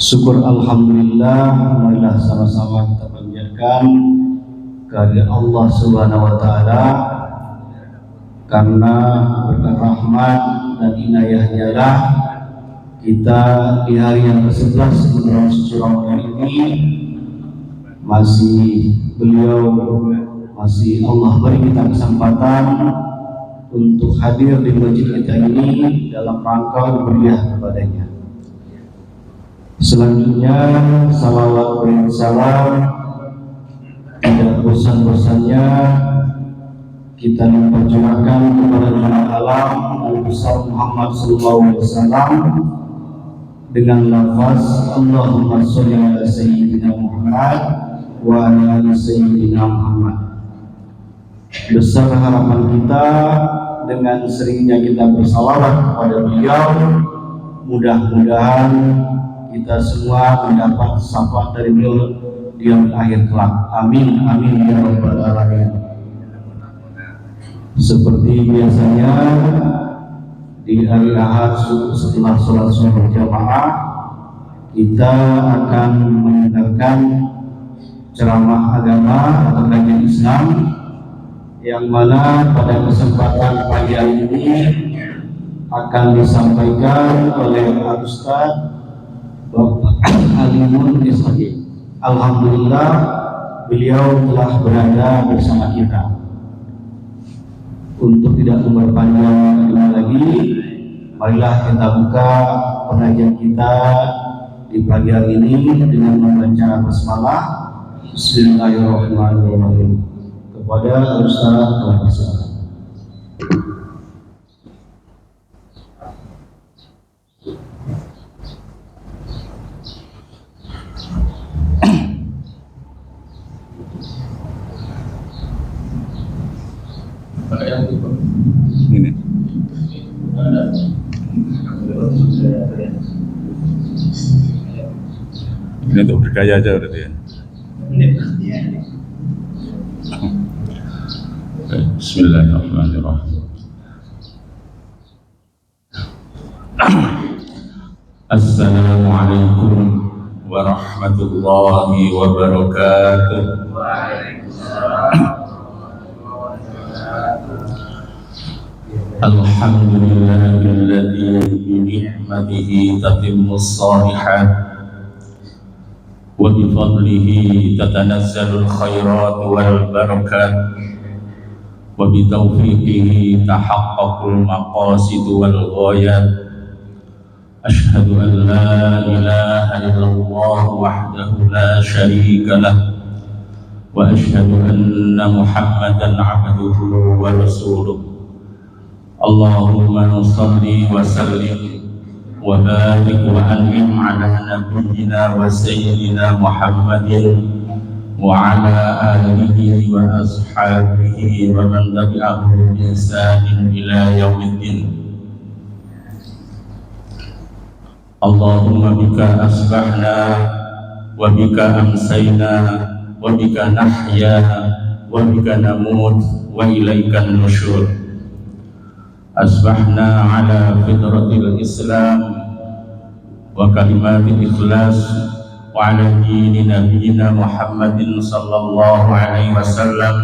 Syukur alhamdulillah, marilah sama-sama kita panjatkan kehadirat Allah Subhanahu wa taala, karena berkat rahmat dan inayahnya lah kita di hari yang ke-11 bulan suci Ramadan ini masih Allah beri kita kesempatan untuk hadir di masjid kita ini dalam rangka beribadah kepadanya. Selanjutnya salawat dan salam tidak bosan-bosannya kita memperjuangkan kepada jemaah alam Nabi besar Muhammad SAW dengan lafaz Allahumma sholli ala sayyidina Muhammad wa ala ali sayyidina Muhammad. Besar harapan kita dengan seringnya kita bersalawat kepada beliau, mudah-mudahan kita semua mendapat syafaat dari beliau di akhir kelak. Amin amin ya rabbal alamin. Seperti biasanya di hari Ahad setelah sholat subuh berjamaah kita akan mendengarkan ceramah agama atau kajian Islam yang mana pada kesempatan pagi hari ini akan disampaikan oleh Ustaz Bapak Alimun Ismail. Alhamdulillah beliau telah berada bersama kita. Untuk tidak memperpanjang lagi, marilah kita buka pengajian kita di pagi hari ini dengan membaca basmalah. Bismillahirrahmanirrahim. Kepada Ustaz Bapak. Ini untuk bergaya aja berarti ya. Bismillahirrahmanirrahim. Assalamualaikum warahmatullahi wabarakatuh. Alhamdulillahilladzi bi ni'matihi tatimmus shalihat wa bi fadlihi tatanazzalul khairat wal barakat wa bi taufiqihi tahaqqaqul maqasid wal ghayat. Ashhadu an la ilaha illallah wahdahu la syarika lah wa ashhadu anna Muhammadan 'abduhu wa rasuluh. Allahumma shalli wa sallim wa barik wa an'im ala nabiyyina wa sayyidina Muhammadin wa ala alihi wa ashabihi wa man tabi'ahum bi ihsanin ila yaumiddin. Allahumma bika asbahna wa bika amsayna wa bika nahya wa bika namut wa ilaikan nusyur. Asbahna ala fitratil Islam wa kalimatil ikhlas wa ala dini nabiyyina Muhammadin sallallahu alaihi wasallam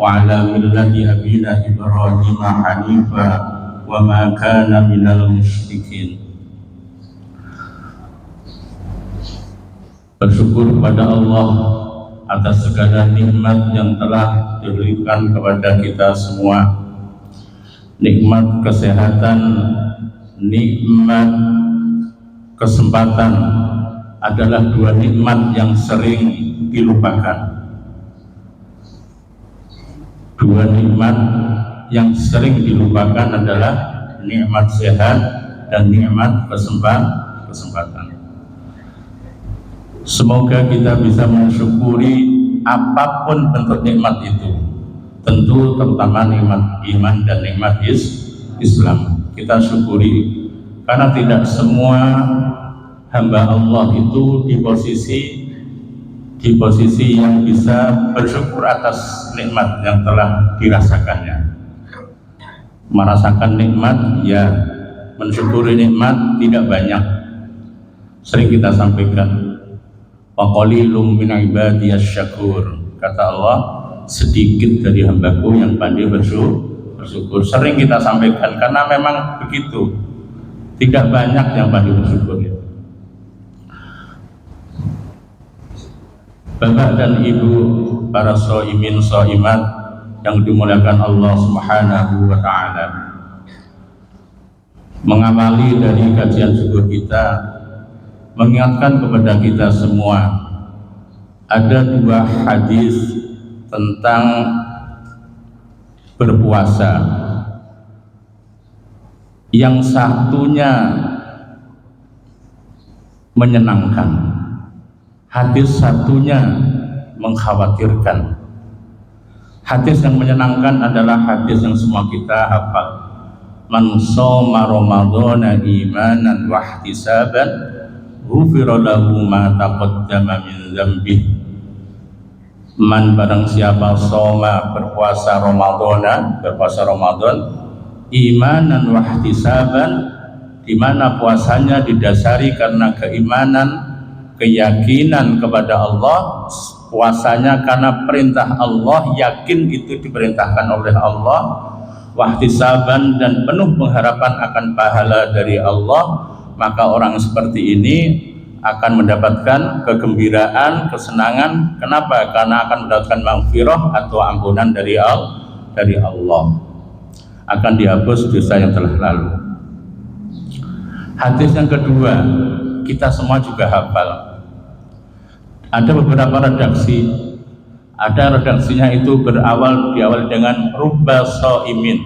wa ala millati abina Ibrahim hanifa wa ma kana minal musyrikin. Bersyukur kepada Allah atas segala nikmat yang telah diberikan kepada kita semua. Nikmat kesehatan, nikmat kesempatan adalah dua nikmat yang sering dilupakan. Dua nikmat yang sering dilupakan adalah nikmat sehat dan nikmat kesempatan. Semoga kita bisa mensyukuri apapun bentuk nikmat itu. Tentu terutama nikmat iman dan nikmat Islam kita syukuri, karena tidak semua hamba Allah itu di posisi yang bisa bersyukur atas nikmat yang telah dirasakannya. Merasakan nikmat ya mensyukuri nikmat tidak banyak. Sering kita sampaikan, wa qalilum min ibadiyasy syakur. Kata Allah, sedikit dari hambaku yang pandai bersyukur. Sering kita sampaikan karena memang begitu. Tidak banyak yang pandai bersyukur. Bapak dan Ibu para shaimin shaimat yang dimuliakan Allah Subhanahu wa taala. Mengamali dari kajian syukur kita, mengingatkan kepada kita semua ada dua hadis tentang berpuasa. Yang satunya menyenangkan, hadis satunya mengkhawatirkan. Hadis yang menyenangkan adalah hadis yang semua kita hafal. Man shoma ramadhana imanan wa ihtisaban ghufira lahu ma taqaddama min dzambi. Man barang siapa shoma berpuasa Ramadan imanan wa ihtisaban, di mana puasanya didasari karena keimanan, keyakinan kepada Allah, puasanya karena perintah Allah, yakin itu diperintahkan oleh Allah, wahtisaban dan penuh pengharapan akan pahala dari Allah, maka orang seperti ini akan mendapatkan kegembiraan, kesenangan. Kenapa? Karena akan mendapatkan maghfirah atau ampunan dari Allah, akan dihapus dosa yang telah lalu. Hadis yang kedua kita semua juga hafal. Ada beberapa redaksi. Ada redaksinya itu diawali dengan rubba shaimin.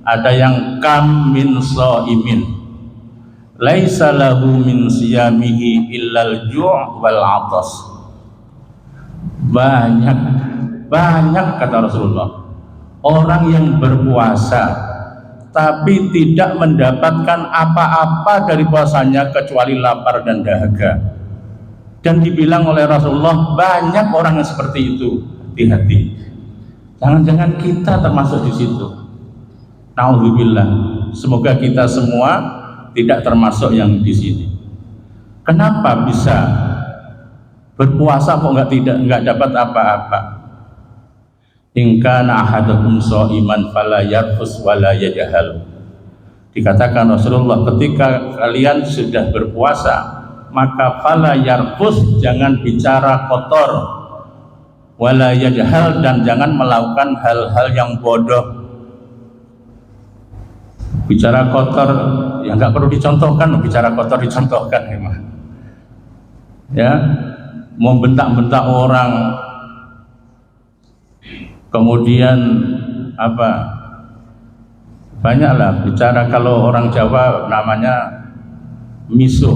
Ada yang kam min shaimin. Laisa lahu min siyamihi illal ju' wal 'atas. Banyak kata Rasulullah, orang yang berpuasa tapi tidak mendapatkan apa-apa dari puasanya kecuali lapar dan dahaga. Dan dibilang oleh Rasulullah, banyak orang yang seperti itu. Hati-hati, jangan-jangan kita termasuk di situ. Nauzubillah. Semoga kita semua tidak termasuk yang di sini. Kenapa bisa berpuasa kok nggak dapat apa-apa? In kana ahadukum shaiman fala yarfus wala yajhal. Dikatakan Rasulullah, ketika kalian sudah berpuasa, maka fala yarfus, jangan bicara kotor, wala yajhal, dan jangan melakukan hal-hal yang bodoh. Bicara kotor ya nggak perlu dicontohkan, bicara kotor dicontohkan memang. Ya, membentak-bentak orang, kemudian apa, banyaklah bicara. Kalau orang Jawa namanya misuh.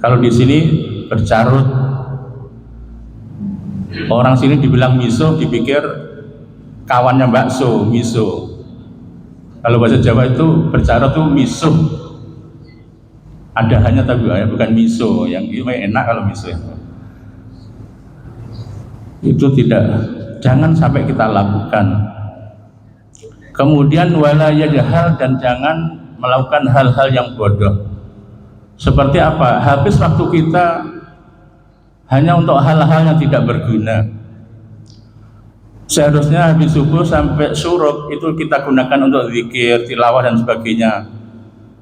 Kalau di sini bercarut. Orang sini dibilang misuh, dipikir kawannya bakso, misuh. Kalau bahasa Jawa itu bercarut itu misuh. Ada hanya tapi bukan misuh. Yang itu enak kalau misuh itu tidak, jangan sampai kita lakukan. Kemudian wala yajhal, dan jangan melakukan hal-hal yang bodoh. Seperti apa? Habis waktu kita hanya untuk hal-hal yang tidak berguna. Seharusnya habis subuh sampai syuruk itu kita gunakan untuk zikir, tilawah dan sebagainya.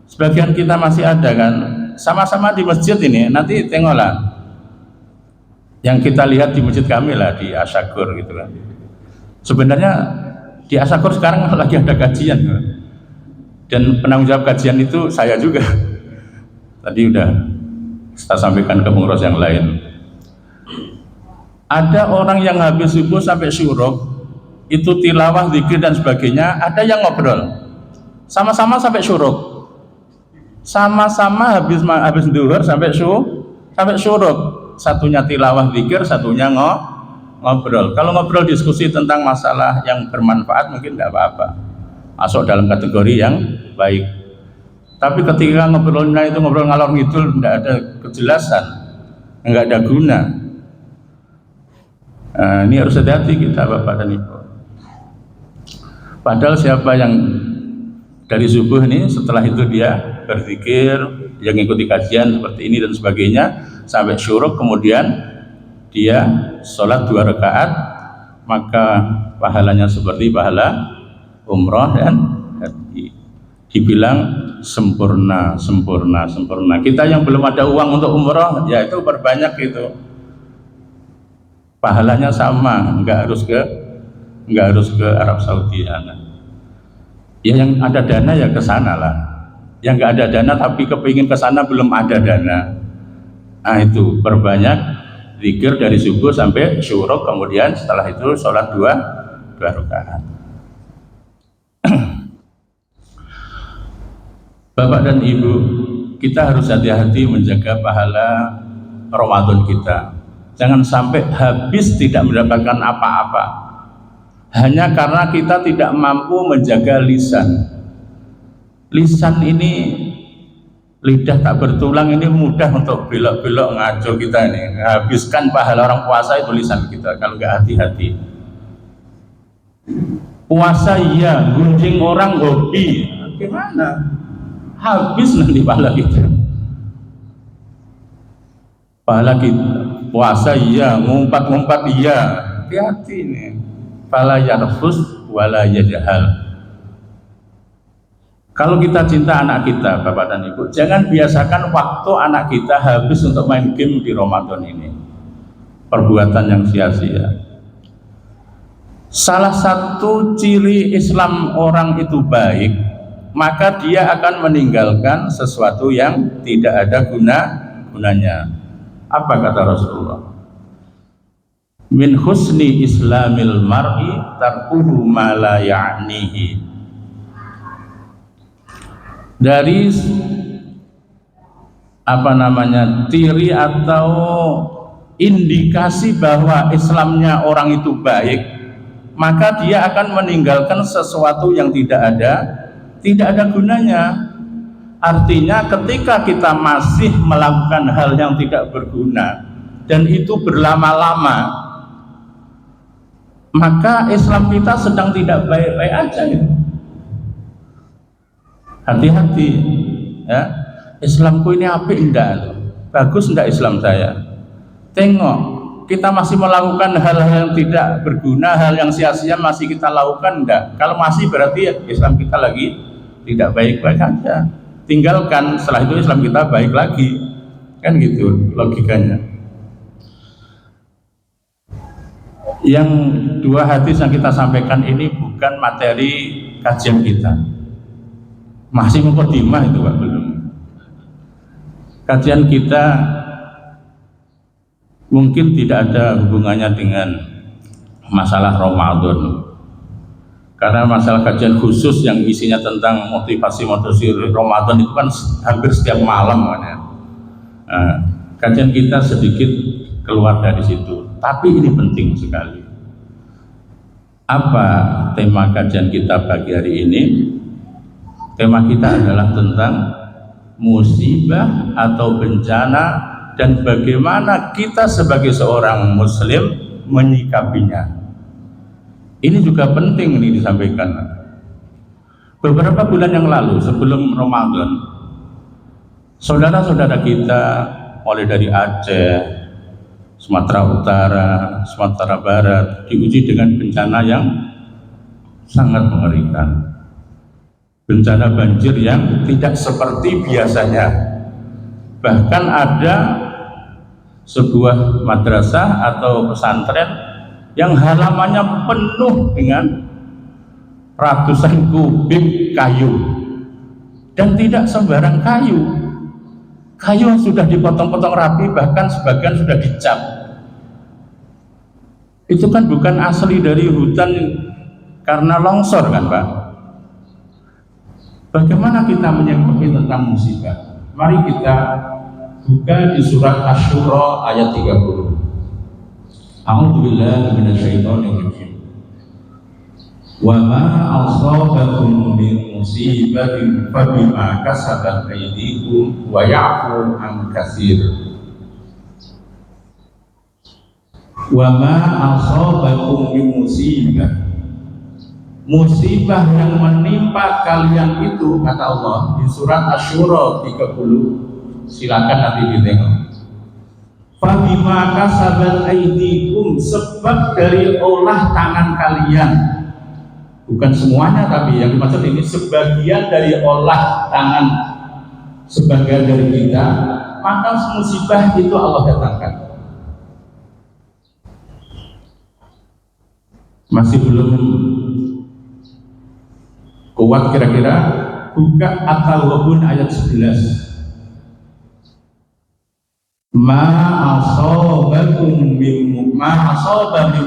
Sebagian kita masih ada kan, sama-sama di masjid ini. Nanti tengoklah yang kita lihat di masjid kami lah, di Asyakur gitu kan. Sebenarnya di Asyakur sekarang lagi ada kajian, dan penanggung jawab kajian itu saya juga. Tadi udah saya sampaikan ke pengurus yang lain. Ada orang yang habis subuh sampai syuruk itu tilawah, zikir dan sebagainya. Ada yang ngobrol, sama-sama sampai syuruk, sama-sama habis duhur sampai syuruk. Satunya tilawah, zikir, satunya ngobrol. Kalau ngobrol diskusi tentang masalah yang bermanfaat mungkin nggak apa-apa, masuk dalam kategori yang baik. Tapi ketika ngobrolnya itu ngobrol ngalor ngidul, tidak ada kejelasan, nggak ada guna. Nah, ini harus hati-hati kita Bapak dan Ibu. Padahal siapa yang dari subuh ini setelah itu dia berzikir, yang ngikuti kajian seperti ini dan sebagainya sampai syuruk, kemudian dia sholat 2 rakaat, maka pahalanya seperti pahala umroh dan haji. Dibilang sempurna. Kita yang belum ada uang untuk umroh, ya itu perbanyak itu, pahalanya sama, nggak harus ke Arab Saudi. Ya yang ada dana ya ke sana lah. Yang nggak ada dana tapi kepingin ke sana belum ada dana. Nah itu perbanyak zikir dari subuh sampai syuruk, kemudian setelah itu sholat 2 rakaat. Bapak dan Ibu, kita harus hati-hati menjaga pahala Ramadan kita. Jangan sampai habis tidak mendapatkan apa-apa hanya karena kita tidak mampu menjaga lisan. Lisan ini, lidah tak bertulang ini mudah untuk belok-belok ngaco kita ini. Habiskan pahala orang puasa itu lisan kita kalau nggak hati-hati. Puasa iya, gunjing orang hobi, gimana? Habis nanti pahala kita. Pahala kita puasa iya, ngumpat-ngumpat iya, hati-hati nih. Fala yarfus wala yajhal. Kalau kita cinta anak kita, Bapak dan Ibu, jangan biasakan waktu anak kita habis untuk main game di Ramadan ini. Perbuatan yang sia-sia. Salah satu ciri Islam orang itu baik, maka dia akan meninggalkan sesuatu yang tidak ada gunanya. Apa kata Rasulullah? Min husni islamil mar'i tarkuhu ma la ya'nihi. Dari ciri atau indikasi bahwa Islamnya orang itu baik, maka dia akan meninggalkan sesuatu yang tidak ada gunanya. Artinya ketika kita masih melakukan hal yang tidak berguna dan itu berlama-lama, maka Islam kita sedang tidak baik-baik aja gitu. Hati-hati ya, Islamku ini apik enggak, bagus enggak Islam saya. Tengok, kita masih melakukan hal-hal yang tidak berguna, hal yang sia-sia masih kita lakukan enggak? Kalau masih berarti Islam kita lagi tidak baik-baik aja. Tinggalkan, setelah itu Islam kita baik lagi, kan gitu logikanya. Yang 2 hadis yang kita sampaikan ini bukan materi kajian kita, masih mukadimah itu Pak, belum. Kajian kita mungkin tidak ada hubungannya dengan masalah Ramadan, karena masalah kajian khusus yang isinya tentang motivasi Ramadan itu kan hampir setiap malam kan ya. Kajian kita sedikit keluar dari situ, tapi ini penting sekali. Apa tema kajian kita pagi hari ini? Tema kita adalah tentang musibah atau bencana dan bagaimana kita sebagai seorang muslim menyikapinya. Ini juga penting ini disampaikan. Beberapa bulan yang lalu sebelum Ramadan, saudara-saudara kita mulai dari Aceh, Sumatera Utara, Sumatera Barat diuji dengan bencana yang sangat mengerikan. Bencana banjir yang tidak seperti biasanya. Bahkan ada sebuah madrasah atau pesantren yang halamannya penuh dengan ratusan kubik kayu, dan tidak sembarang kayu yang sudah dipotong-potong rapi, bahkan sebagian sudah dicap. Itu kan bukan asli dari hutan karena longsor kan Pak. Bagaimana kita menyikapi tentang musibah? Mari kita buka di surat Asy-Syura ayat 30. A'udzubillahi minasyaitonirrajim. Wa ma asabakum min musibatin fabima kasabat aydikum wa ya'fu an katsir. Wa ma asabakum min musibah yang menimpa kalian itu, kata Allah di surat Asy-Syura 30, silakan nanti ditengok. Fabima kasabat aydikum, sebab dari olah tangan kalian. Bukan semuanya, tapi yang dimaksud ini sebagian dari olah tangan sebagian dari kita, maka musibah itu Allah datangkan. Masih belum kuat kira-kira, buka At-Taghabun ayat 11. Ma asabakum min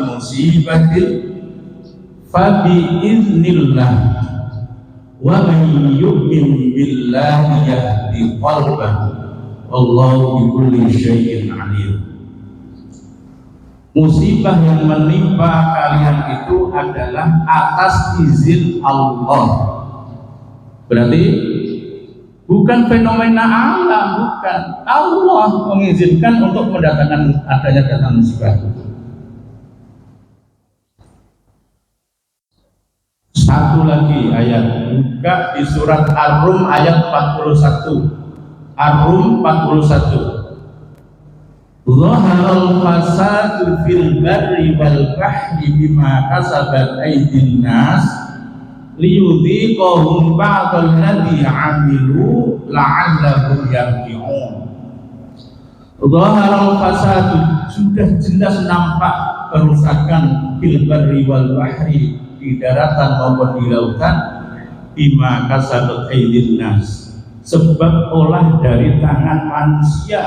musibatin fa bi idznillah wa man yu'min billahi yahdi qalbahu wallahu bi kulli syai'in alim. Musibah yang menimpa kalian itu adalah atas izin Allah. Berarti bukan fenomena alam, bukan. Allah mengizinkan untuk mendatangkan adanya datang musibah. Satu lagi ayat, buka di surat Ar-Rum ayat 41. Ar-Rum 41. Zaharal fasadu fil barri wal bahri bima kasabat aydin nas liyudhiqahum ba'dal ladzi 'amilu la'allahum yarji'un. Zaharal fasadu, sudah jelas nampak kerusakan fil barri wal bahri, di daratan maupun di lautan, bima kasabat aydin nas, sebab olah dari tangan manusia.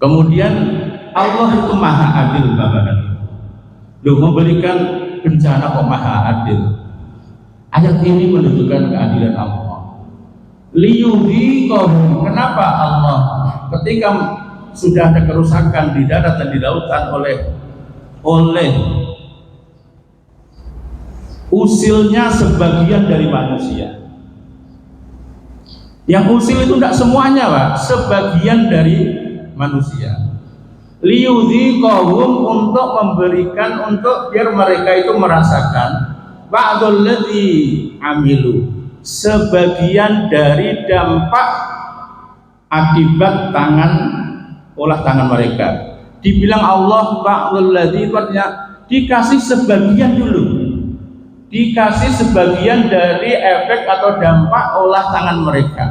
Kemudian Allah itu maha adil, Bapak dan Ibu. Loh, memberikan bencana kok maha adil. Ayat ini menunjukkan keadilan Allah. Liyudhiqahum, kenapa Allah ketika sudah ada kerusakan di darat dan di lautan oleh usilnya sebagian dari manusia. Yang usil itu tidak semuanya, Pak, sebagian dari manusia. Liyudhiqahum, untuk memberikan, untuk biar mereka itu merasakan ba'dul ladzi amilu, sebagian dari dampak akibat olah tangan mereka. Dibilang Allah ba'dul ladzi, artinya dikasih sebagian dulu. Dikasih sebagian dari efek atau dampak olah tangan mereka.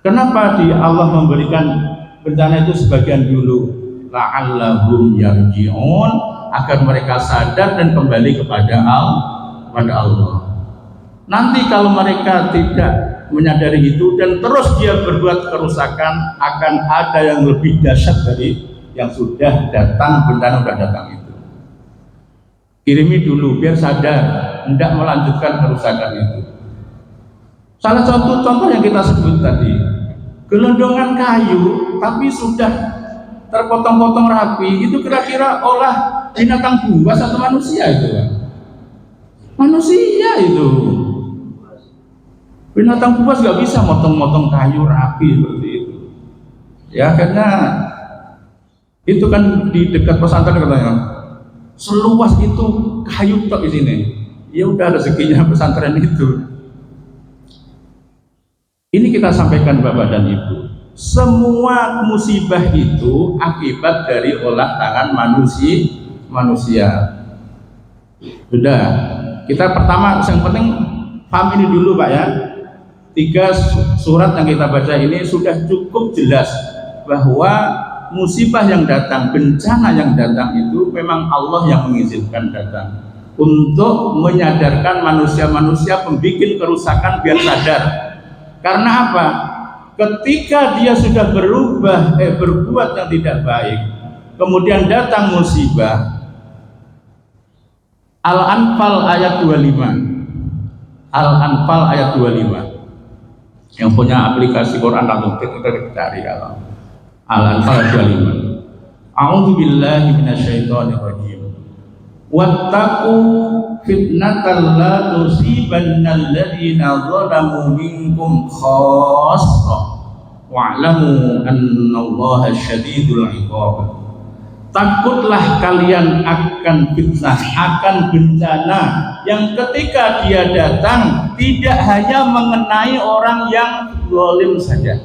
Kenapa Allah memberikan bencana itu sebagian dulu? La'allahum yarji'un, agar mereka sadar dan kembali kepada Allah. Nanti kalau mereka tidak menyadari itu dan terus dia berbuat kerusakan, akan ada yang lebih dahsyat dari yang sudah datang, bencana sudah datang itu. Kirimi dulu biar sadar, tidak melanjutkan kerusakan itu. Salah satu contoh yang kita sebut tadi, gelondongan kayu tapi sudah terpotong-potong rapi, itu kira-kira olah binatang buas atau manusia itu? Manusia itu. Binatang buas gak bisa motong-motong kayu rapi seperti itu. Ya, karena itu kan di dekat pesantren katanya, seluas itu kayu tok di sini. Ya udah rezekinya pesantren itu. Ini kita sampaikan Bapak dan Ibu. Semua musibah itu akibat dari olah tangan manusia. Sudah. Kita pertama, yang penting paham ini dulu Pak ya. 3 surat yang kita baca ini sudah cukup jelas bahwa musibah yang datang, bencana yang datang itu memang Allah yang mengizinkan datang untuk menyadarkan manusia-manusia pembikin kerusakan biar sadar. Karena apa? Ketika dia sudah berbuat yang tidak baik, kemudian datang musibah. Al-Anfal ayat 25. Al-Anfal ayat 25. Yang punya aplikasi Quran langsung kita cari Al-Anfal 25. A'udzu billahi minasyaitonir rajim. Wattaqu fitnatan la tusibannal ladzina zalamu minkum khassah wa'lamu annallaha syadidul 'iqab. Takutlah kalian akan fitnah, akan bencana yang ketika dia datang tidak hanya mengenai orang yang zalim saja.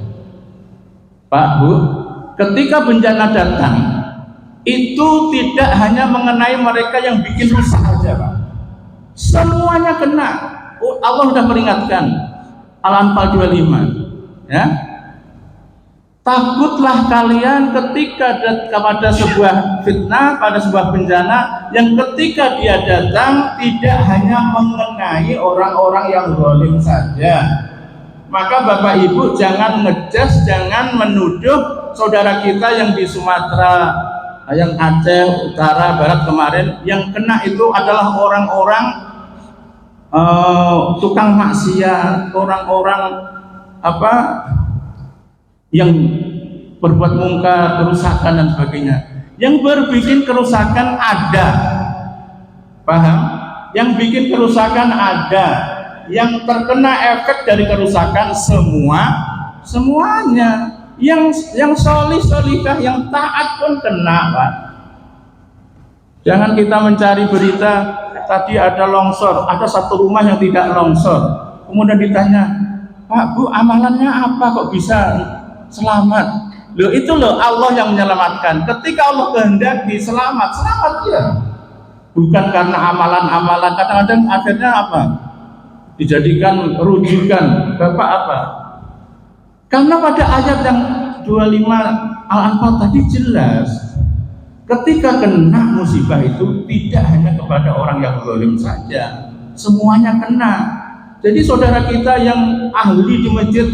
Pak, Bu, ketika bencana datang itu tidak hanya mengenai mereka yang bikin rusak saja, Pak. Semuanya kena. Allah sudah peringatkan, Al-Anfal 25, ya. Takutlah kalian ketika kepada sebuah fitnah, pada sebuah bencana yang ketika dia datang tidak hanya mengenai orang-orang yang zalim saja. Maka Bapak Ibu jangan ngejudge, jangan menuduh saudara kita yang di Sumatera, yang Aceh Utara, Barat kemarin, yang kena itu adalah orang-orang tukang maksiat, orang-orang yang berbuat mungkar, kerusakan dan sebagainya. Yang berbikin kerusakan ada, paham? Yang bikin kerusakan ada, yang terkena efek dari kerusakan semuanya. Yang solihah, yang taat pun kena, Pak. Jangan kita mencari berita tadi ada longsor, ada satu rumah yang tidak longsor, kemudian ditanya, Pak, Bu, amalannya apa kok bisa selamat? Loh, itu loh Allah yang menyelamatkan. Ketika Allah kehendaki selamat ya. Bukan karena amalan-amalan. Kadang-kadang akhirnya apa? Dijadikan rujukan. Bapak apa? Karena pada ayat yang 25 Al-Anfal tadi jelas, ketika kena musibah itu tidak hanya kepada orang yang zalim saja, semuanya kena. Jadi saudara kita yang ahli di masjid,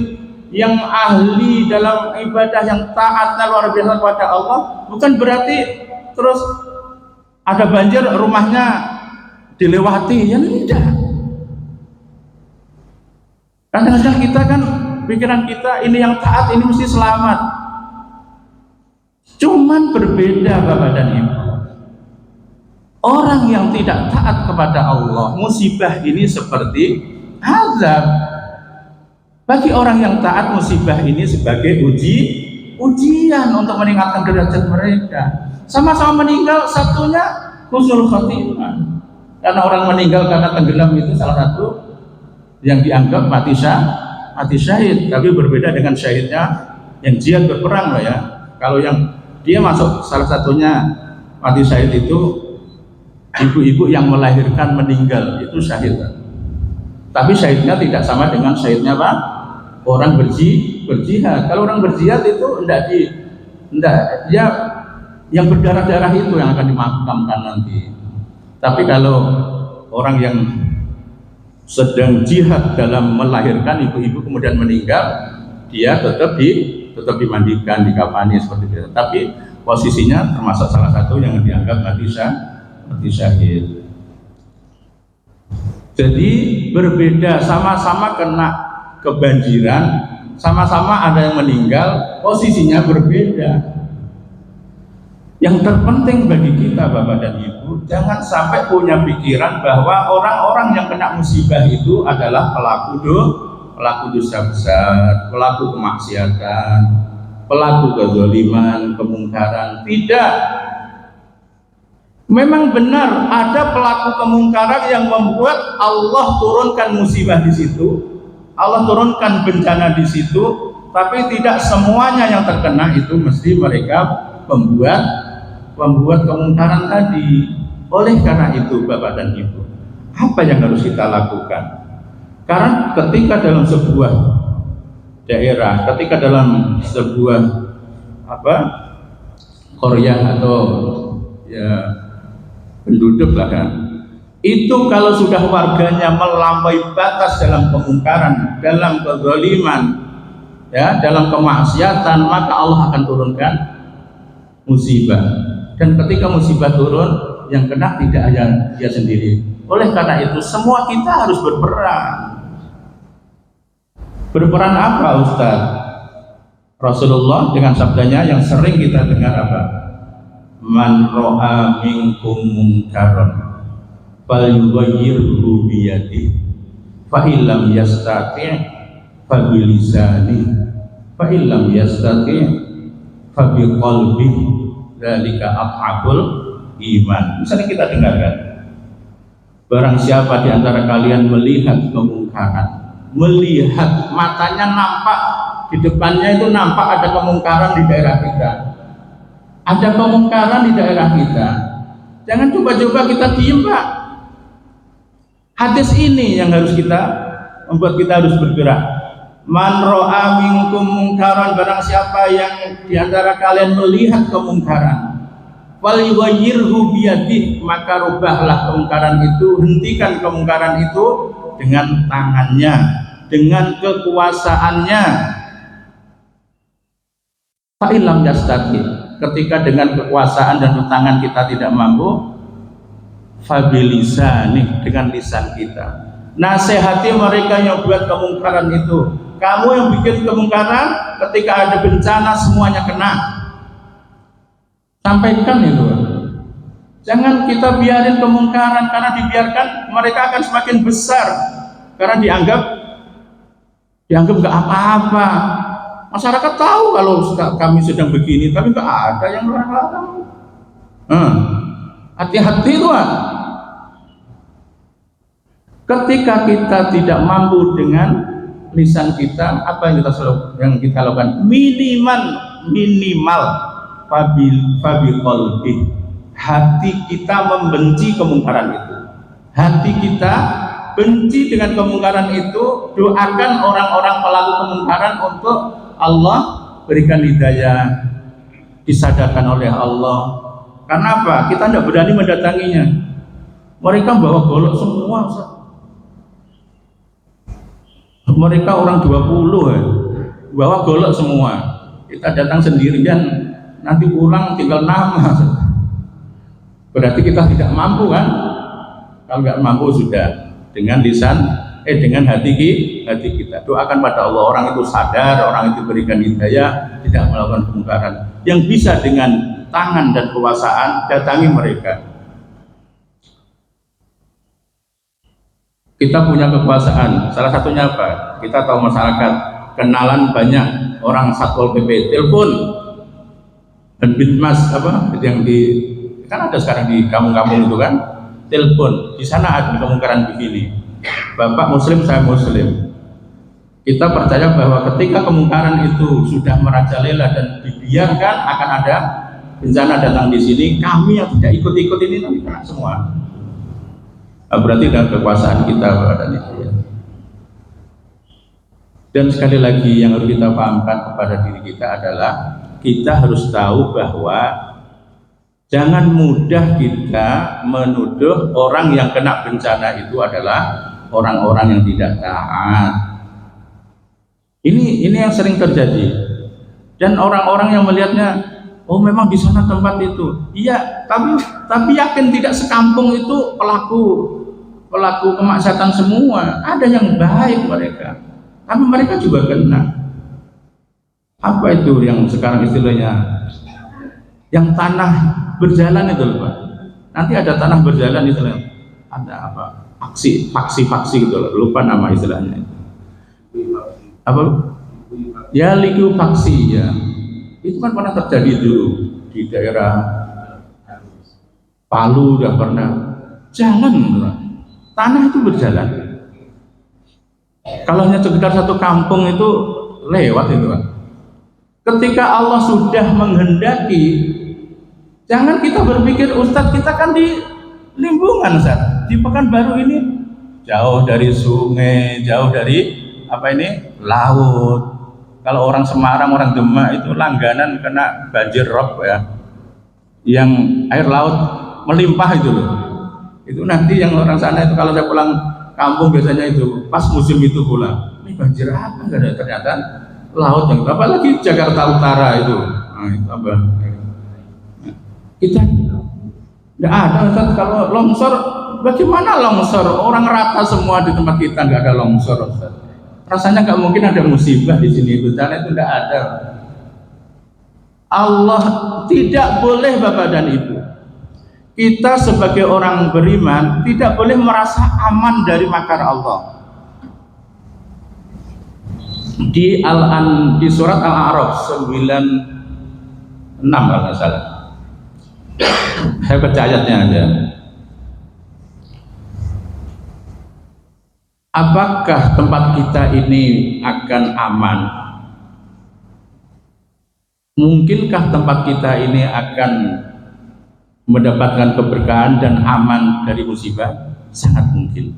yang ahli dalam ibadah, yang taatnya luar biasa kepada Allah, bukan berarti terus ada banjir rumahnya dilewati, ya tidak. Kadang-kadang kita kan pikiran kita ini yang taat ini mesti selamat. Cuman berbeda Bapak dan Ibu. Orang yang tidak taat kepada Allah, musibah ini seperti azab. Bagi orang yang taat, musibah ini sebagai ujian untuk meningkatkan derajat mereka. Sama-sama meninggal, satunya husnul khotimah. Karena orang meninggal karena tenggelam itu salah satu yang dianggap mati syahid. Tapi berbeda dengan syahidnya yang jihad berperang loh ya. Kalau yang dia masuk salah satunya mati syahid itu ibu-ibu yang melahirkan meninggal, itu syahid. Tapi syahidnya tidak sama dengan syahidnya Pak, orang berjihad. Kalau orang berjihad itu enggak dia yang berdarah-darah itu yang akan dimakamkan nanti. Tapi kalau orang yang sedang jihad dalam melahirkan, ibu-ibu kemudian meninggal, dia tetap dimandikan, dikafani seperti itu. Tapi posisinya termasuk salah satu yang dianggap mati syahid. Jadi berbeda, sama-sama kena kebanjiran, sama-sama ada yang meninggal, posisinya berbeda. Yang terpenting bagi kita Bapak dan Ibu, jangan sampai punya pikiran bahwa orang-orang yang kena musibah itu adalah pelaku dosa besar, pelaku kemaksiatan, pelaku kezaliman, kemungkaran. Tidak. Memang benar ada pelaku kemungkaran yang membuat Allah turunkan musibah di situ, Allah turunkan bencana di situ, tapi tidak semuanya yang terkena itu mesti mereka membuat kemungkaran tadi. Oleh karena itu Bapak dan Ibu, apa yang harus kita lakukan? Karena ketika dalam sebuah daerah, ketika dalam sebuah qaryah atau ya penduduk lah kan, itu kalau sudah warganya melampaui batas dalam kemungkaran, dalam kezaliman, ya, dalam kemaksiatan, maka Allah akan turunkan musibah. Dan ketika musibah turun, yang kena tidak hanya dia sendiri. Oleh karena itu semua kita harus berperan. Berperan apa Ustaz? Rasulullah dengan sabdanya yang sering kita dengar apa? Man ro'a minkum munkaran falyughayyirhu biyadihi fa illam yastati' fa bilisanihi fa illam yastati' fa biqalbihi dzalika aqabul iman. Misalnya kita dengarkan, barang siapa di antara kalian melihat kemungkaran, melihat matanya nampak di depannya itu nampak ada kemungkaran di daerah kita, ada kemungkaran di daerah kita, jangan coba-coba kita diem, Pak. Hadis ini yang harus kita membuat kita harus bergerak. Man ro'a minkum mungkaran, barang siapa yang di antara kalian melihat kemungkaran, falyughayyirhu biyadihi, maka rubahlah kemungkaran itu, hentikan kemungkaran itu dengan tangannya, dengan kekuasaannya. Fa illam yastati, ketika dengan kekuasaan dan tangan kita tidak mampu, fabilisani, dengan lisan kita. Nasihati mereka yang buat kemungkaran itu. Kamu yang bikin kemungkaran, ketika ada bencana semuanya kena. Sampaikan itu. Jangan kita biarin kemungkaran, karena dibiarkan mereka akan semakin besar. Karena dianggap nggak apa-apa. Masyarakat tahu kalau kami sedang begini, tapi nggak ada yang larang. Hati-hati tuan. Ketika kita tidak mampu dengan lisan kita, apa yang kita lakukan? Minimal fabil qalbi, hati kita membenci kemungkaran itu. Hati kita benci dengan kemungkaran itu. Doakan orang-orang pelaku kemungkaran untuk Allah berikan hidayah, disadarkan oleh Allah. Karena apa? Kita tidak berani mendatanginya. Mereka bawa golok semua, Ustaz. Mereka orang 20 ya, bawa golok semua. Kita datang sendirian, nanti pulang tinggal nama. Berarti kita tidak mampu kan? Kalau nggak mampu sudah, dengan lisan, dengan hati kita. Doakan pada Allah, orang itu sadar, orang itu berikan hidayah, tidak melakukan kemungkaran. Yang bisa dengan tangan dan kekuasaan, datangi mereka. Kita punya kekuasaan, salah satunya apa? Kita tahu masyarakat, kenalan banyak orang Satpol PP, telepon dan Binmas apa yang kan ada sekarang di kampung-kampung itu kan, telepon, di sana ada kemungkaran begini. Bapak Muslim, saya Muslim. Kita percaya bahwa ketika kemungkaran itu sudah merajalela dan dibiarkan, akan ada bencana datang di sini. Kami yang tidak ikut-ikut ini nanti kena semua. Berarti dengan kekuasaan kita pada itu. Dan sekali lagi yang harus kita pahamkan kepada diri kita adalah kita harus tahu bahwa jangan mudah kita menuduh orang yang kena bencana itu adalah orang-orang yang tidak taat. Ini yang sering terjadi. Dan orang-orang yang melihatnya, oh memang di sana tempat itu. Iya, tapi yakin tidak sekampung itu pelaku kemaksiatan semua. Ada yang baik mereka, tapi mereka juga kena. Apa itu yang sekarang istilahnya, yang tanah berjalan itu loh Pak. Nanti ada tanah berjalan itu loh. Ada apa? Faksi gitu loh. Lupa nama istilahnya. Apa? Ya likuifaksi ya. Itu kan pernah terjadi dulu di daerah Palu, udah pernah. Jangan, tanah itu berjalan. Kalau hanya sekitar satu kampung itu lewat itu Pak. Ketika Allah sudah menghendaki, jangan kita berpikir Ustadz kita kan di Limbungan Ustadz, di Pekanbaru ini jauh dari sungai, jauh dari laut. Kalau orang Semarang, orang Demak itu langganan kena banjir rob ya, yang air laut melimpah itu loh. Itu nanti yang orang sana itu kalau saya pulang kampung biasanya itu pas musim itu pulang, ini banjir apa? Enggak ada, ternyata laut yang itu. Apalagi Jakarta Utara itu, nah itu apa? Kita nggak ada Ustaz. Kalau longsor, bagaimana longsor? Orang rata semua di tempat kita, nggak ada longsor Ustaz. Rasanya nggak mungkin ada musibah di sini, bencana itu nggak ada. Allah tidak boleh Bapak dan Ibu, kita sebagai orang beriman tidak boleh merasa aman dari makar Allah. Di surat Al-A'raf 96 kalau nggak salah, Saya baca ayatnya aja. Apakah tempat kita ini akan aman? Mungkinkah tempat kita ini akan mendapatkan keberkahan dan aman dari musibah? Sangat mungkin.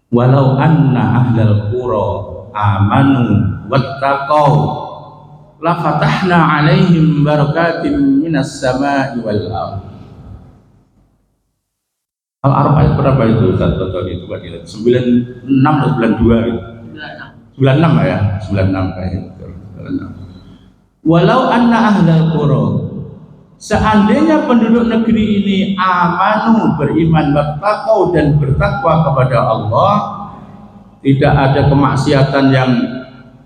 Walau anna ahlal qura amanu wattaqau la fatahna alaihim barakatim minas sama'i wal ardh. Al-Araf ayat berapa itu? Tadi itu kan 96 atau 92 gitu. 96 ya, 96 kayak itu. Walau anna ahlal qura, seandainya penduduk negeri ini amanu, beriman, wattaqau dan bertakwa kepada Allah, tidak ada kemaksiatan yang,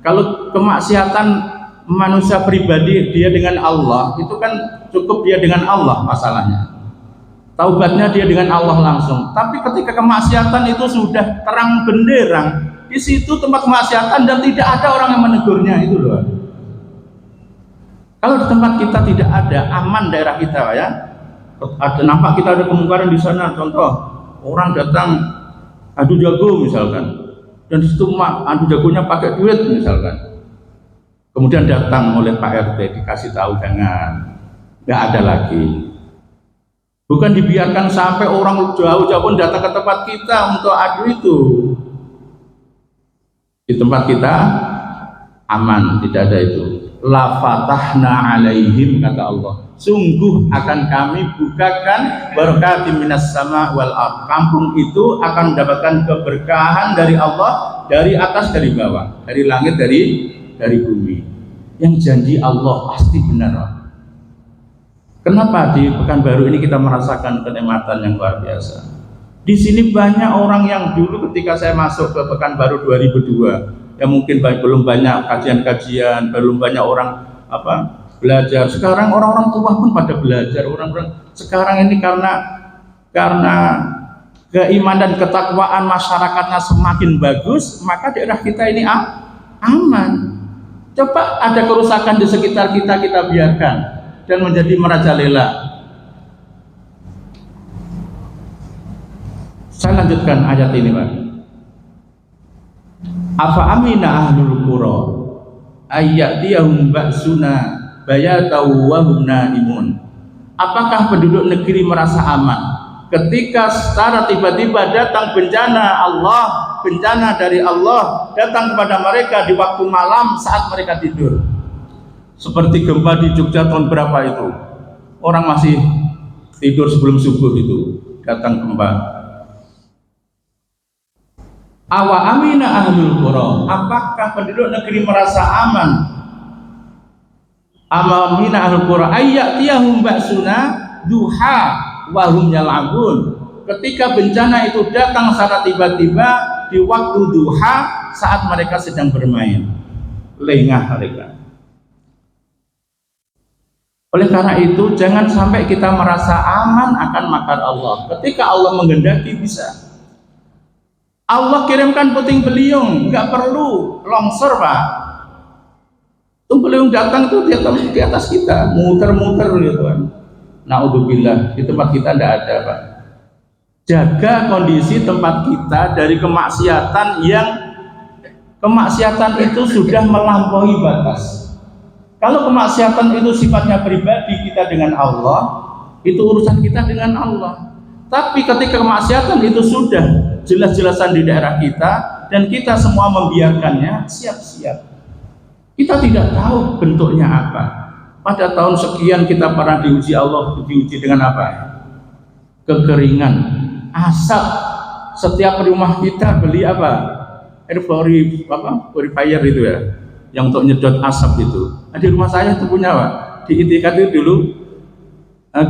kalau kemaksiatan manusia pribadi dia dengan Allah itu kan cukup dia dengan Allah masalahnya. Taubatnya dia dengan Allah langsung. Tapi ketika kemaksiatan itu sudah terang benderang, di situ tempat kemaksiatan dan tidak ada orang yang menegurnya, itu loh. Kalau di tempat kita tidak ada, aman daerah kita ya. Ada nampak kita ada kemungkaran di sana, contoh orang datang adu jago misalkan, dan di situ adu jagonya pakai duit misalkan. Kemudian datang oleh Pak RT dikasih tahu jangan, nggak ada lagi. Bukan dibiarkan sampai orang jauh-jauh pun datang ke tempat kita untuk adu itu. Di tempat kita aman, tidak ada itu. La fatahna alaihim, kata Allah, sungguh akan kami bukakan barakatim minas sama wal ardh. Kampung itu akan mendapatkan keberkahan dari Allah, dari atas, dari bawah, dari langit, dari bumi. Yang janji Allah pasti benar. Kenapa di Pekanbaru ini kita merasakan kenikmatan yang luar biasa? Di sini banyak orang yang dulu ketika saya masuk ke Pekanbaru 2002, ya mungkin belum banyak kajian-kajian, belum banyak orang belajar. Sekarang orang-orang tua pun pada belajar. Orang-orang sekarang ini karena keimanan dan ketakwaan masyarakatnya semakin bagus, maka daerah kita ini aman. Coba ada kerusakan di sekitar kita, kita biarkan dan menjadi merajalela. Saya lanjutkan ayat ini, Pak. Afa amina ahlul qura ayyatiyahum ba'suna bayatau wa hum naimun. Apakah penduduk negeri merasa aman ketika secara tiba-tiba datang bencana Allah, bencana dari Allah datang kepada mereka di waktu malam saat mereka tidur? Seperti gempa di Jogja tahun berapa itu, orang masih tidur sebelum subuh itu datang gempa. Awa amina ahlul qura, apakah penduduk negeri merasa aman? Awa amina ahlul qura ayyatiyahum ba'suna duha wa hum yal'abun. Ketika bencana itu datang secara tiba-tiba di waktu duha saat mereka sedang bermain, lengah mereka. Oleh karena itu jangan sampai kita merasa aman akan makar Allah. Ketika Allah menghendaki bisa. Allah kirimkan puting beliung, nggak perlu longsor, Pak. Puting beliung datang itu di atas kita, muter-muter gitu kan. Naudzubillah, di tempat kita tidak ada, Pak. Jaga kondisi tempat kita dari kemaksiatan yang kemaksiatan itu sudah melampaui batas. Kalau kemaksiatan itu sifatnya pribadi kita dengan Allah, itu urusan kita dengan Allah. Tapi ketika kemaksiatan itu sudah jelas-jelasan di daerah kita dan kita semua membiarkannya, siap-siap. Kita tidak tahu bentuknya apa. Pada tahun sekian kita pernah diuji Allah, diuji dengan apa? Kekeringan, asap. Setiap rumah kita beli apa? Air purifier itu ya, yang untuk nyedot asap itu. Nah, di rumah saya itu punya, Pak. Di ITK itu dulu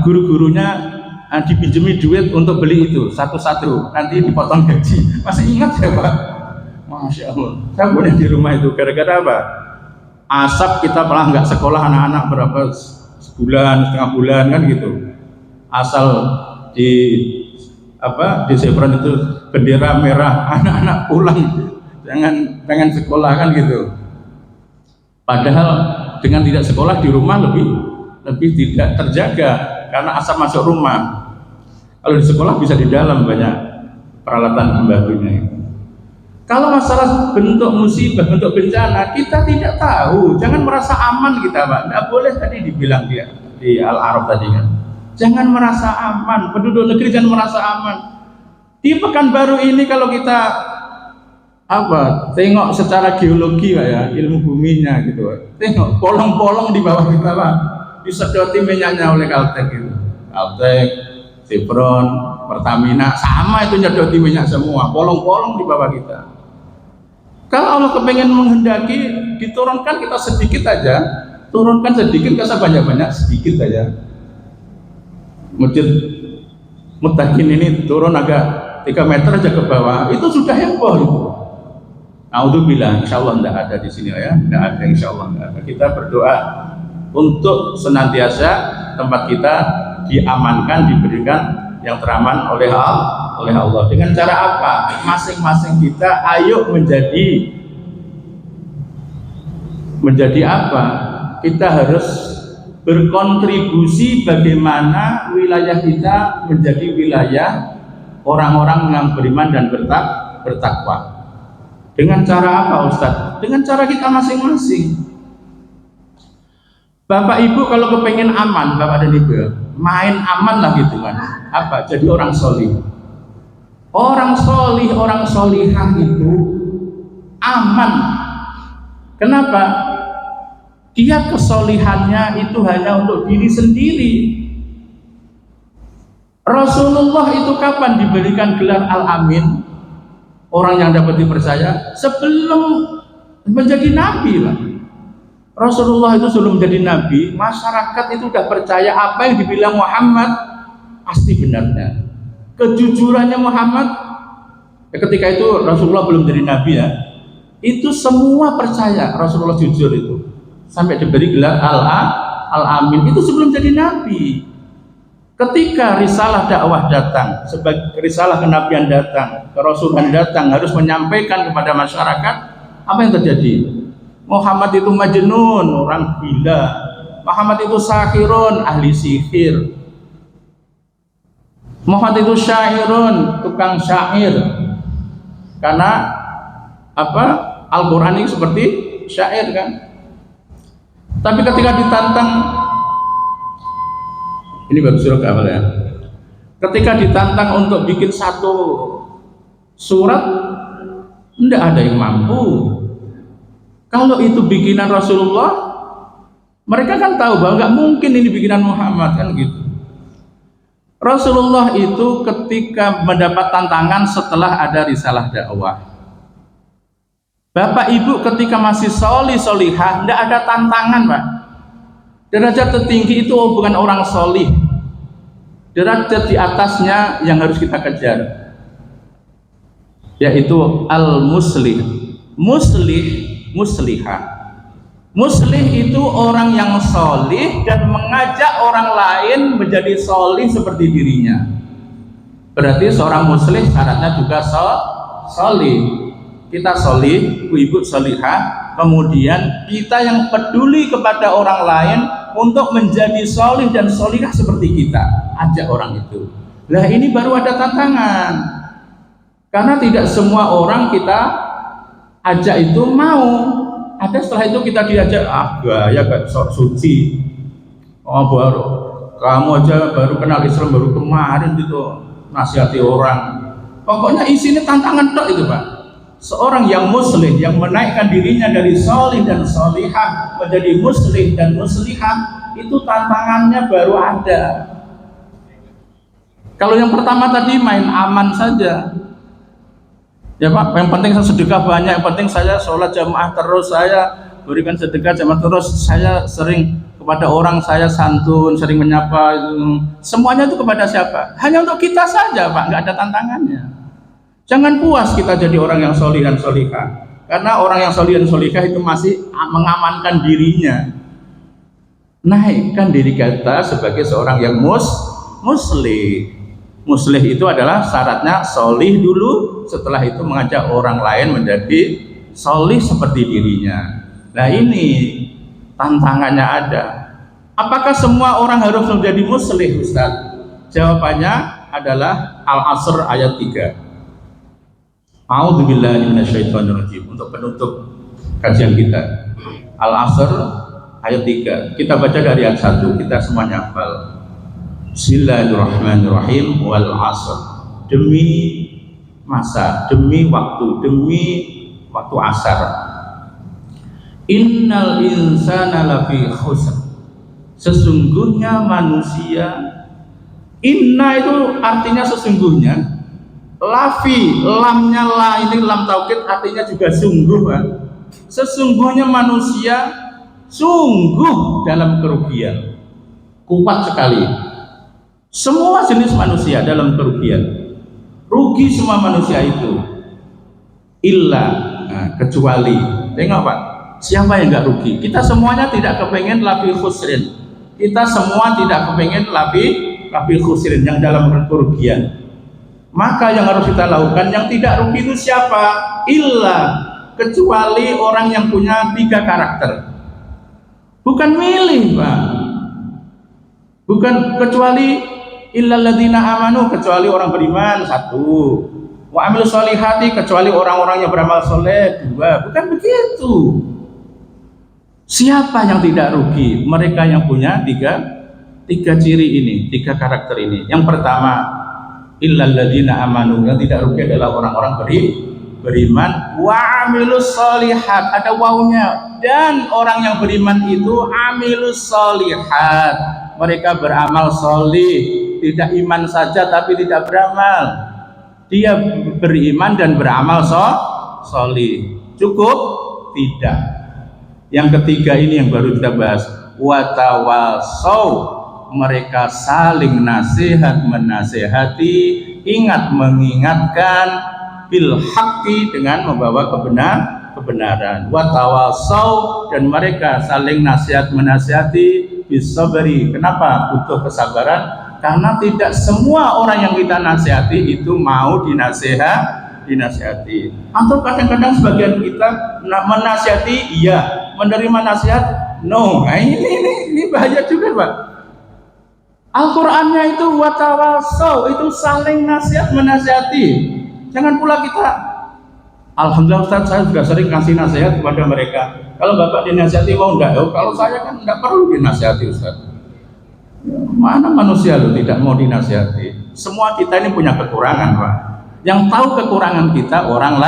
guru-gurunya dipinjemi duit untuk beli itu satu-satu, nanti dipotong gaji. Masih ingat ya, Pak? Masya Allah. Saya punya di rumah itu. Gara-gara apa? Asap kita malah nggak sekolah anak-anak berapa sebulan, setengah bulan kan gitu. Asal di di Zebron itu bendera merah, anak-anak pulang jangan pengen sekolah kan gitu. Padahal dengan tidak sekolah di rumah lebih tidak terjaga karena asap masuk rumah. Kalau di sekolah bisa di dalam banyak peralatan pembantunya. Kalau masalah bentuk musibah, bentuk bencana, kita tidak tahu. Jangan merasa aman kita, Pak. Tidak boleh tadi dibilang dia di Al-A'raf tadi kan. Jangan merasa aman. Penduduk negeri jangan merasa aman. Di Pekanbaru ini kalau kita tengok secara geologi Pak ya, ilmu buminya gitu. Tengok polong-polong di bawah kita Pak. Disedoti minyaknya oleh Caltech itu. Caltech, Chevron, Pertamina sama itu nyedoti minyak semua. Polong-polong di bawah kita. Kalau Allah kepengen menghendaki diturunkan kita sedikit aja, turunkan sedikit, kasih banyak-banyak sedikit aja. Masjid Mutakin ini turun agak 3 meter aja ke bawah, itu sudah heboh itu. Alhamdulillah, insya Allah tidak ada di sini ya, tidak ada, insya Allah tidak ada. Kita berdoa untuk senantiasa tempat kita diamankan, diberikan yang teraman oleh Allah. Dengan cara apa? Masing-masing kita ayo menjadi apa? Kita harus berkontribusi bagaimana wilayah kita menjadi wilayah orang-orang yang beriman dan bertakwa. Dengan cara apa Ustadz? Dengan cara kita masing-masing. Bapak Ibu kalau kepengen aman, Bapak dan Ibu, main aman lah gitu kan. Apa? Jadi orang solih. Orang solih, orang solihah itu aman. Kenapa? Dia kesolihannya itu hanya untuk diri sendiri. Rasulullah itu kapan diberikan gelar Al-Amin? Orang yang dapat dipercaya sebelum menjadi nabi lah. Rasulullah itu sebelum menjadi nabi, masyarakat itu sudah percaya apa yang dibilang Muhammad pasti benarnya. Kejujurannya Muhammad ketika itu Rasulullah belum jadi nabi ya, itu semua percaya Rasulullah jujur itu sampai diberi gelar Al-Amin itu sebelum jadi nabi. Ketika risalah dakwah datang, sebagai risalah kenabian datang, kerasulan datang, harus menyampaikan kepada masyarakat, apa yang terjadi? Muhammad itu majnun, orang gila. Muhammad itu sahirun, ahli sihir. Muhammad itu syairun, tukang syair. Karena apa? Al-Qur'an ini seperti syair kan. Tapi ketika ditantang, ini bagus surah awal ya. Ketika ditantang untuk bikin satu surat, tidak ada yang mampu. Kalau itu bikinan Rasulullah, mereka kan tahu bahwa nggak mungkin ini bikinan Muhammad kan gitu. Rasulullah itu ketika mendapat tantangan setelah ada risalah dakwah. Bapak Ibu ketika masih solihah, tidak ada tantangan Pak. Derajat tertinggi itu bukan orang solih. Derajat di atasnya yang harus kita kejar, yaitu al-muslih. Muslihah. Muslih itu orang yang solih dan mengajak orang lain menjadi solih seperti dirinya. Berarti seorang muslih syaratnya juga solih. Kita solih, ibu solihah, kemudian kita yang peduli kepada orang lain untuk menjadi solih dan solihah seperti kita, ajak orang itu. Nah ini baru ada tantangan, karena tidak semua orang kita ajak itu mau. Ada setelah itu kita diajak, gaya gak sok suci, baru kamu aja baru kenal Islam baru kemarin gitu nasihati orang. Pokoknya isinya tantangan tok itu Pak. Seorang yang muslih yang menaikkan dirinya dari solih dan solihah menjadi muslih dan muslihah, itu tantangannya baru ada. Kalau yang pertama tadi main aman saja ya Pak, yang penting saya sedekah banyak, yang penting saya sholat jamaah terus, saya berikan sedekah jamaah terus, saya sering kepada orang, saya santun, sering menyapa, semuanya itu kepada siapa? Hanya untuk kita saja Pak, nggak ada tantangannya. Jangan puas kita jadi orang yang solih dan solihah, karena orang yang solih dan solihah itu masih mengamankan dirinya. Naikkan diri kita sebagai seorang yang muslih. Muslih itu adalah syaratnya solih dulu, setelah itu mengajak orang lain menjadi solih seperti dirinya. Nah ini tantangannya ada. Apakah semua orang harus menjadi muslim, Ustaz? Jawabannya adalah Al-Asr ayat 3. A'udzubillahi minasyaitonirrajim. Untuk penutup kajian kita, Al-Asr ayat 3. Kita baca dari ayat 1, kita semuanya hafal. Bismillahirrahmanirrahim. Wal 'asr. Demi masa, demi waktu asar. Innal insana lafi khusr. Sesungguhnya manusia, inna itu artinya sesungguhnya, lafi, lamnya la ini lam taukid artinya juga sungguh, Pak. Sesungguhnya manusia sungguh dalam kerugian, kuat sekali. Semua jenis manusia dalam kerugian, rugi semua manusia itu, kecuali, tengok Pak, siapa yang nggak rugi? Kita semuanya tidak kepengen lafi khusrin. Kita semua tidak kepengen lafi khusrin, yang dalam kerugian. Maka yang harus kita lakukan, yang tidak rugi itu siapa? Kecuali orang yang punya 3 karakter. Bukan milih, Pak. Bukan kecuali illalladzina amanu, kecuali orang beriman 1. Wa amilus solihati, kecuali orang-orang yang beramal soleh 2. Bukan begitu. Siapa yang tidak rugi? Mereka yang punya tiga ciri ini, 3 karakter ini. Yang pertama, illalladzina amanu, yang tidak rugi adalah orang-orang beriman. Wa amilus solihat, ada wawunya. Dan orang yang beriman itu amilus solihat, mereka beramal solih. Tidak iman saja tapi tidak beramal. Dia beriman dan beramal solih. Cukup? Tidak. Yang ketiga ini yang baru kita bahas, watawasau, mereka saling nasihat menasihati, ingat mengingatkan, bil haqqi, dengan membawa kebenaran. Watawasau, dan mereka saling nasihat menasihati, bisabri. Kenapa butuh kesabaran? Karena tidak semua orang yang kita nasihati itu mau dinasihati. Atau kadang-kadang sebagian kita menasihati iya, menerima nasihat no. Nah, ini bahaya juga, Pak. Al-Qur'annya itu watawasau, itu saling nasihat menasihati. Jangan pula kita, alhamdulillah Ustaz, saya juga sering kasih nasihat kepada mereka. Kalau Bapak dinasihati mau enggak? Kalau saya kan enggak perlu dinasihati, Ustaz. Mana manusia lu tidak mau dinasihati? Semua kita ini punya kekurangan, Pak. Yang tahu kekurangan kita orang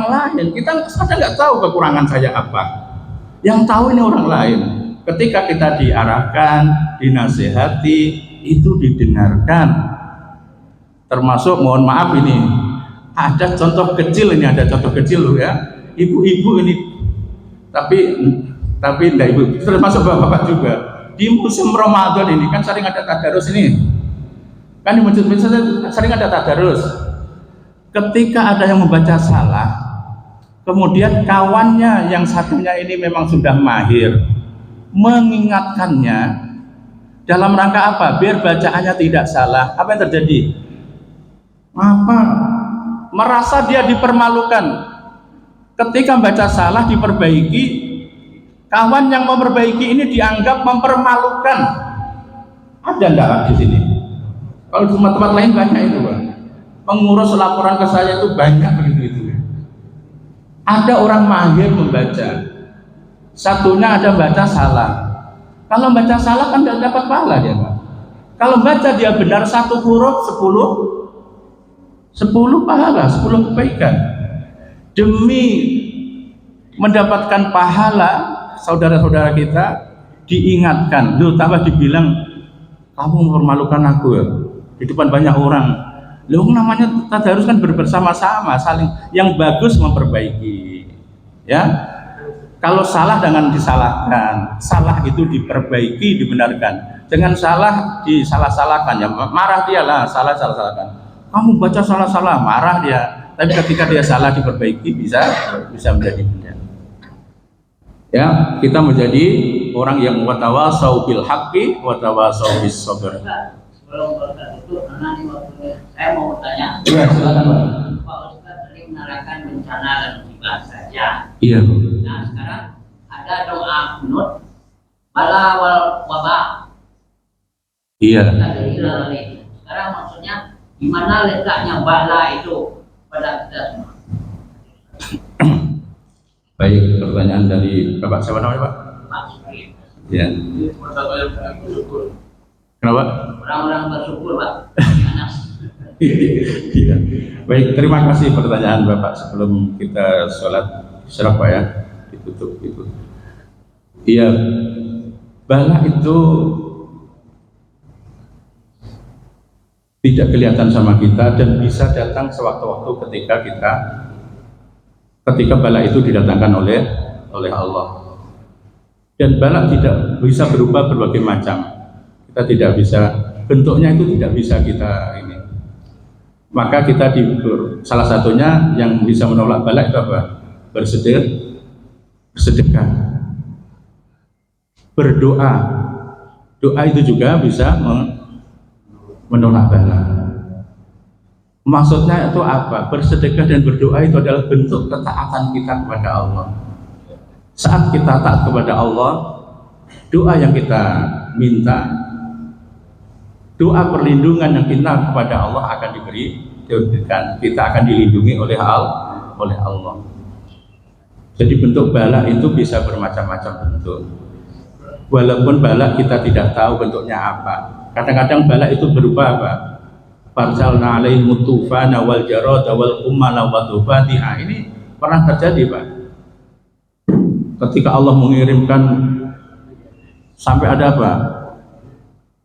lain. Kita kadang nggak tahu kekurangan saya apa. Yang tahu ini orang lain. Ketika kita diarahkan, dinasihati, itu didengarkan. Termasuk, mohon maaf ini, ada contoh kecil loh ya. Ibu-ibu ini, tapi enggak ibu, termasuk bapak-bapak juga. Di musim Ramadan ini kan sering ada tadarus ini. Kan di masjid-masjid sering ada tadarus. Ketika ada yang membaca salah, kemudian kawannya yang satunya ini memang sudah mahir mengingatkannya dalam rangka apa? Biar bacaannya tidak salah. Apa yang terjadi? Merasa dia dipermalukan. Ketika baca salah diperbaiki, kawan yang memperbaiki ini dianggap mempermalukan. Ada enggak di sini? Kalau di tempat-tempat lain banyak itu, Pak. Pengurus laporan ke saya itu banyak begitu. Ada orang mahir membaca, satunya ada baca salah. Kalau baca salah kan tidak dapat pahala dia, Pak. Kalau baca dia benar 1 huruf 10 pahala, 10 kebaikan. Demi mendapatkan pahala, saudara-saudara kita diingatkan, tambah dibilang kamu mempermalukan aku ya di depan banyak orang. Loh, namanya tadarus kan bersama-sama, saling, yang bagus memperbaiki. Ya, kalau salah jangan disalahkan, salah itu diperbaiki, dibenarkan. Jangan salah disalah-salahkan, ya marah dia lah, salah-salahkan. Kamu baca salah-salah, marah dia. Tapi ketika dia salah diperbaiki, bisa menjadi benar. Ya, kita menjadi orang yang watawasau bil haqqi, watawasau bis sabr. Sebelum Ustaz itu, saya mau bertanya. Iya, silakan, Pak. Pak Ustaz tadi menerangkan bencana dan musibah saja. Iya. Nah, sekarang ada doa kunut bala wal wabah. Iya. Sekarang maksudnya di mana letaknya bala itu pada kita semua? Baik, pertanyaan dari Bapak siapa namanya Pak? Pak Supri. Ya. Kenapa? Orang-orang bersyukur Pak. Anas. Iya. Baik, terima kasih pertanyaan Bapak. Sebelum kita sholat isyraq Pak ya, ditutup itu. Iya, bala itu tidak kelihatan sama kita dan bisa datang sewaktu-waktu ketika bala itu didatangkan oleh Allah. Dan bala tidak bisa berubah berbagai macam. Kita tidak bisa, bentuknya itu tidak bisa kita ini. Maka kita salah satunya yang bisa menolak bala itu apa? Bersedekah, berdoa. Doa itu juga bisa menolak bala. Maksudnya itu apa? Bersedekah dan berdoa itu adalah bentuk ketaatan kita kepada Allah. Saat kita taat kepada Allah, doa yang kita minta, doa perlindungan yang kita kepada Allah akan diberikan. Kita akan dilindungi oleh Allah. Jadi bentuk bala itu bisa bermacam-macam bentuk. Walaupun bala kita tidak tahu bentuknya apa. Kadang-kadang bala itu berupa apa? Farsalna alaihim tufana wal jarada wal qumala wa tufatiha. Ini pernah terjadi Pak. Ketika Allah mengirimkan sampai ada apa?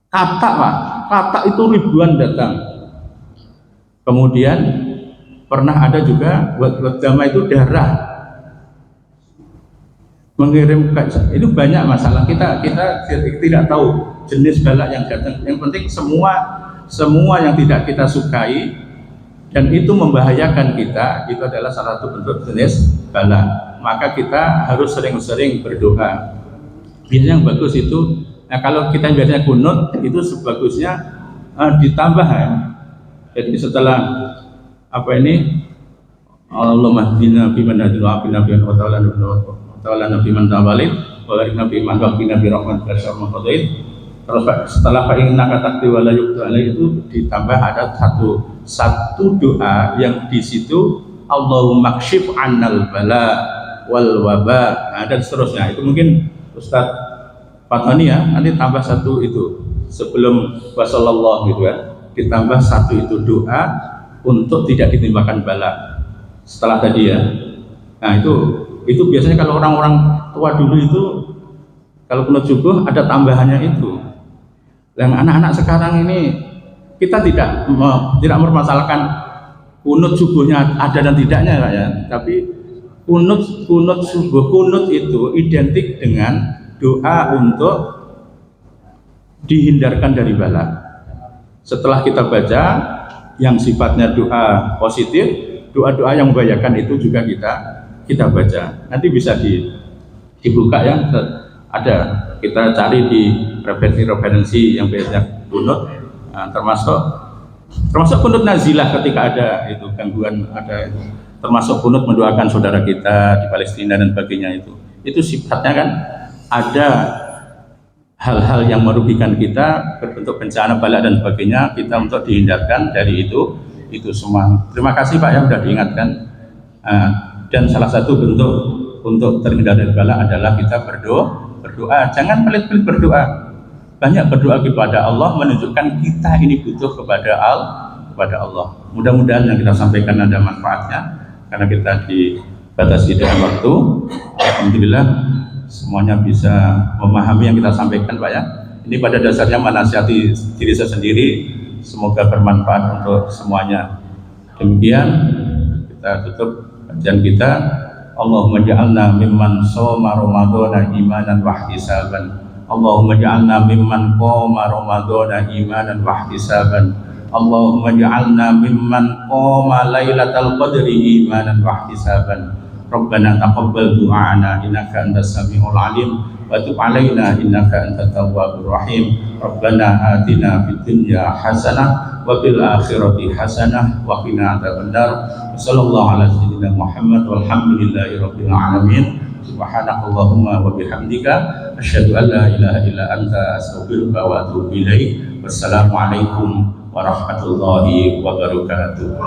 Katak Pak. Katak itu ribuan datang. Kemudian pernah ada juga Wadama itu darah mengirim. Itu banyak masalah. Kita tidak tahu jenis bala yang datang. Yang penting semua yang tidak kita sukai dan itu membahayakan kita, itu adalah salah satu bentuk jenis bala. Maka kita harus sering-sering berdoa. Biasanya yang bagus itu, kalau kita biasanya kunut itu sebagusnya ditambah ya. Jadi setelah apa ini, Allahumma hdina fiman hadina wa afina fiman tawallana fiman tawallait wa barik fiman waqina bi rahmatika syarra ma qadait. Terus setelah fa inna katakti wa la yuqtu itu ditambah ada satu doa yang di situ Allahumma kshif annal bala wal waba. Nah, dan seterusnya. Itu mungkin Ustaz Fatani ya, nanti tambah satu itu sebelum wasallallahu gitu ya. Ditambah satu itu doa untuk tidak ditimpakan bala. Setelah tadi ya. Nah, itu biasanya kalau orang-orang tua dulu itu kalau kunut subuh ada tambahannya itu. Dan anak-anak sekarang ini kita tidak mempermasalahkan kunut subuhnya ada dan tidaknya Pak ya. Tapi kunut subuh, kunut itu identik dengan doa untuk dihindarkan dari bala. Setelah kita baca yang sifatnya doa positif, doa-doa yang membahayakan itu juga kita baca. Nanti bisa dibuka ya, ada kita cari di referensi yang biasanya kunut, termasuk kunut nazilah ketika ada itu gangguan, ada itu. Termasuk kunut mendoakan saudara kita di Palestina dan sebagainya itu sifatnya kan ada hal-hal yang merugikan kita berbentuk bencana bala dan sebagainya, kita untuk dihindarkan dari itu semua. Terima kasih Pak yang sudah diingatkan. Dan salah satu bentuk untuk terhindar dari bala adalah kita berdoa. Jangan pelit-pelit berdoa. Banyak berdoa kepada Allah, menunjukkan kita ini butuh kepada Allah. Mudah-mudahan yang kita sampaikan ada manfaatnya. Karena kita dibatasi dengan waktu, alhamdulillah semuanya bisa memahami yang kita sampaikan Pak ya. Ini pada dasarnya menasihati diri saya sendiri, semoga bermanfaat untuk semuanya. Demikian kita tutup kajian kita. Allahumma ja'alna mimman shoma ramadhana imanan wa ihtisaban. Allahumma ja'alna mimman qama ramadhana imanan wa ihtisaban. Allahumma ja'alna mimman qama lailatal qadri imanan wa ihtisaban. Rabbana taqabbal du'ana innaka antas samiul alim wa tub 'alaina innaka antat tawwabur rahim. Rabbana atina fid dunya hasanah wa fil akhirati hasanah wa qina adzabannar. Sallallahu ala sayyidina Muhammad walhamdulillahi rabbil alamin. Subhanakallahumma wa bihamdika asyhadu an la ilaha illa anta astaghfiruka wa atubu ilaik. Wassalamualaikum warahmatullahi wabarakatuh.